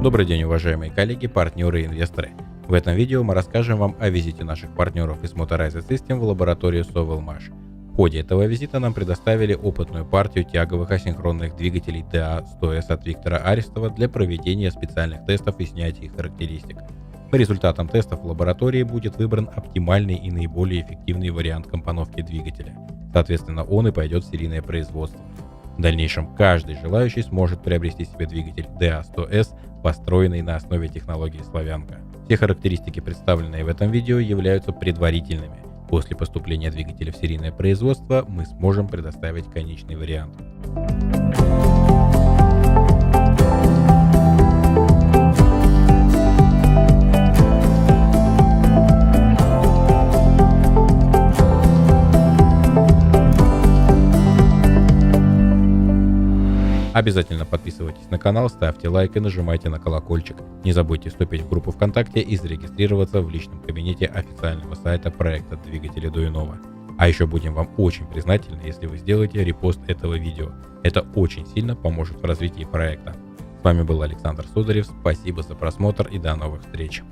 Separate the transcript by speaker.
Speaker 1: Добрый день, уважаемые коллеги, партнеры и инвесторы. В этом видео мы расскажем вам о визите наших партнеров из Motorized System в лабораторию СовЭлМаш. В ходе этого визита нам предоставили опытную партию тяговых асинхронных двигателей DA100S от Виктора Арестова для проведения специальных тестов и снятия характеристик. По результатам тестов в лаборатории будет выбран оптимальный и наиболее эффективный вариант компоновки двигателя. Соответственно, он и пойдет в серийное производство. В дальнейшем каждый желающий сможет приобрести себе двигатель DA100S, построенный на основе технологии «Славянка». Все характеристики, представленные в этом видео, являются предварительными. После поступления двигателя в серийное производство мы сможем предоставить конечный вариант. Обязательно подписывайтесь на канал, ставьте лайк и нажимайте на колокольчик. Не забудьте вступить в группу ВКонтакте и зарегистрироваться в личном кабинете официального сайта проекта «Двигатели Дуюнова». А еще будем вам очень признательны, если вы сделаете репост этого видео. Это очень сильно поможет в развитии проекта. С вами был Александр Сударев, спасибо за просмотр и до новых встреч.